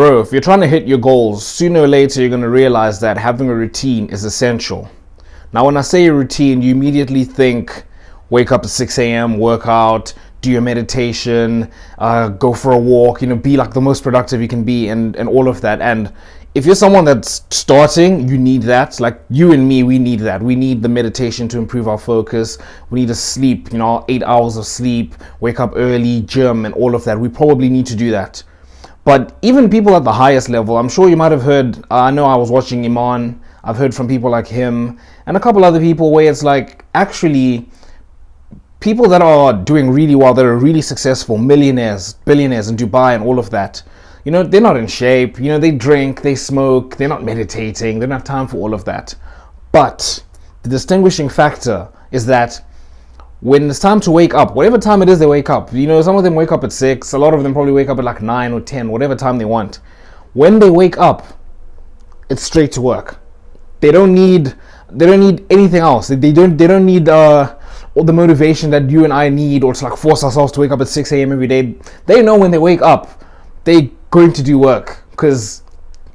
Bro, if you're trying to hit your goals, sooner or later you're going to realize that having a routine is essential. Now, when I say a routine, you immediately think wake up at 6 a.m., work out, do your meditation, go for a walk, be like the most productive you can be, and all of that. And if you're someone that's starting, you need that. Like you and me, we need that. We need the meditation to improve our focus. We need to sleep, 8 hours of sleep, wake up early, gym, and all of that. We probably need to do that. But even people at the highest level, I'm sure you might have heard, I know I was watching Iman, I've heard from people like him and a couple other people where it's like, actually, people that are doing really well, that are really successful, millionaires, billionaires in Dubai and all of that, they're not in shape, they drink, they smoke, they're not meditating, they don't have time for all of that. But the distinguishing factor is that when it's time to wake up, whatever time it is they wake up, some of them wake up at 6, a lot of them probably wake up at like 9 or 10, whatever time they want. When they wake up, it's straight to work. They don't need anything else. They don't need all the motivation that you and I need, or to like force ourselves to wake up at 6 a.m. every day. They know when they wake up, they're going to do work, because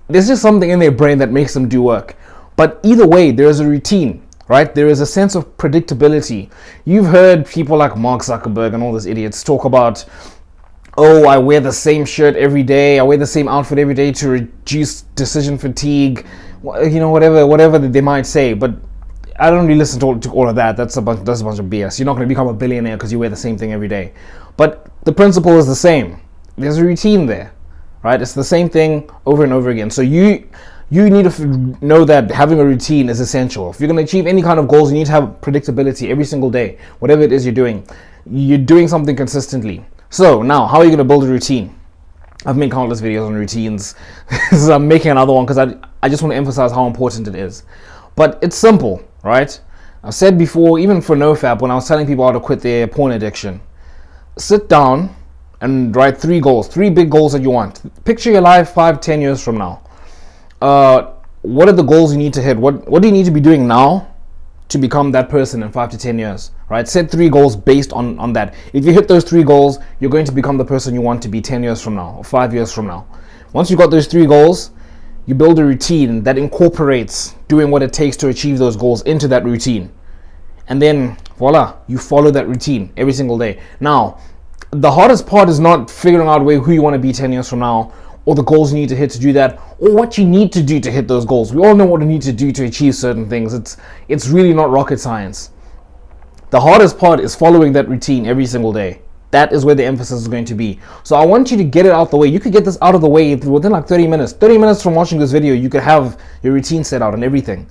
there's just something in their brain that makes them do work. But either way, there's a routine. Right? There is a sense of predictability. You've heard people like Mark Zuckerberg and all these idiots talk about, oh, I wear the same shirt every day, I wear the same outfit every day to reduce decision fatigue, whatever they might say. But I don't really listen to all of that. That's a bunch of BS. You're not going to become a billionaire because you wear the same thing every day. But the principle is the same. There's a routine there, right? It's the same thing over and over again. So you need to know that having a routine is essential. If you're going to achieve any kind of goals, you need to have predictability every single day. Whatever it is you're doing something consistently. So now, how are you going to build a routine? I've made countless videos on routines. So I'm making another one because I just want to emphasize how important it is. But it's simple, right? I've said before, even for NoFap, when I was telling people how to quit their porn addiction, sit down and write 3 goals, 3 big goals that you want. Picture your life 5-10 years from now. What are the goals you need to hit? What do you need to be doing now to become that person in 5 to 10 years, right? Set 3 goals based on that. If you hit those 3 goals, you're going to become the person you want to be 10 years from now or 5 years from now. Once you got those 3 goals, you build a routine that incorporates doing what it takes to achieve those goals into that routine. And then, voila, you follow that routine every single day. Now, the hardest part is not figuring out who you want to be 10 years from now, or the goals you need to hit to do that, or what you need to do to hit those goals. We all know what we need to do to achieve certain things. It's really not rocket science. The hardest part is following that routine every single day. That is where the emphasis is going to be. So I want you to get it out the way. You could get this out of the way within like 30 minutes. 30 minutes from watching this video, you could have your routine set out and everything.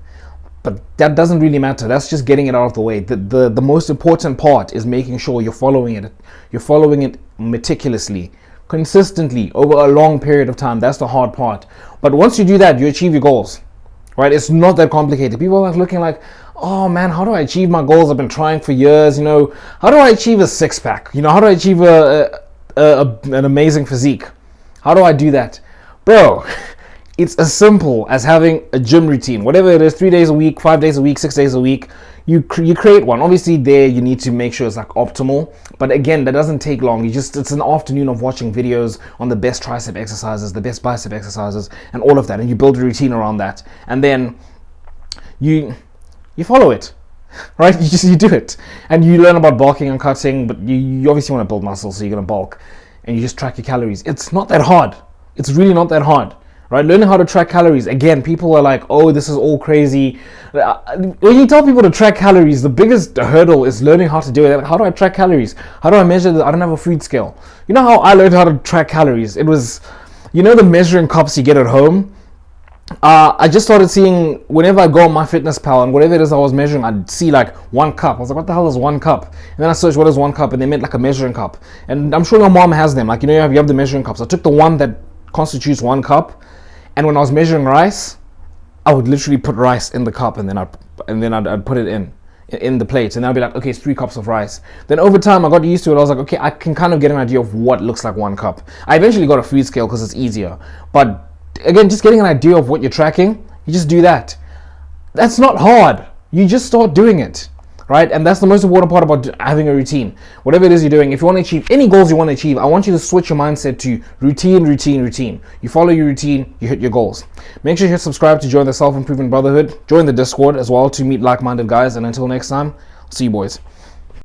But that doesn't really matter. That's just getting it out of the way. The most important part is making sure you're following it. You're following it meticulously, consistently over a long period of time. That's the hard part. But once you do that, you achieve your goals, right? It's not that complicated. People are looking like, oh man, how do I achieve my goals? I've been trying for years. How do I achieve a 6-pack? How do I achieve an amazing physique? How do I do that? Bro, it's as simple as having a gym routine, whatever it is, 3 days a week, 5 days a week, 6 days a week. You create one. Obviously there you need to make sure it's like optimal, but again, that doesn't take long. It's an afternoon of watching videos on the best tricep exercises, the best bicep exercises, and all of that, and you build a routine around that, and then you follow it, right? You do it, and you learn about bulking and cutting, but you obviously want to build muscle, so you're going to bulk, and you just track your calories. It's not that hard. It's really not that hard. Right, learning how to track calories. Again, people are like, oh, this is all crazy. When you tell people to track calories, the biggest hurdle is learning how to do it. Like, how do I track calories? How do I measure that? I don't have a food scale. You know how I learned how to track calories? It was, the measuring cups you get at home? I just started seeing, whenever I go on MyFitnessPal and whatever it is I was measuring, I'd see like 1 cup. I was like, what the hell is 1 cup? And then I searched what is 1 cup, and they meant like a measuring cup. And I'm sure your mom has them. Like, you have the measuring cups. I took the one that constitutes 1 cup. And when I was measuring rice, I would literally put rice in the cup, and then I'd put it in the plate, and I'd be like, okay, it's 3 cups of rice. Then over time, I got used to it. I was like, okay, I can kind of get an idea of what looks like 1 cup. I eventually got a food scale because it's easier. But again, just getting an idea of what you're tracking, you just do that. That's not hard. You just start doing it. right? And that's the most important part about having a routine. Whatever it is you're doing, if you want to achieve any goals you want to achieve, I want you to switch your mindset to routine. You follow your routine, you hit your goals. Make sure you hit subscribe to join the Self-Improvement Brotherhood. Join the Discord as well to meet like-minded guys. And until next time, I'll see you boys.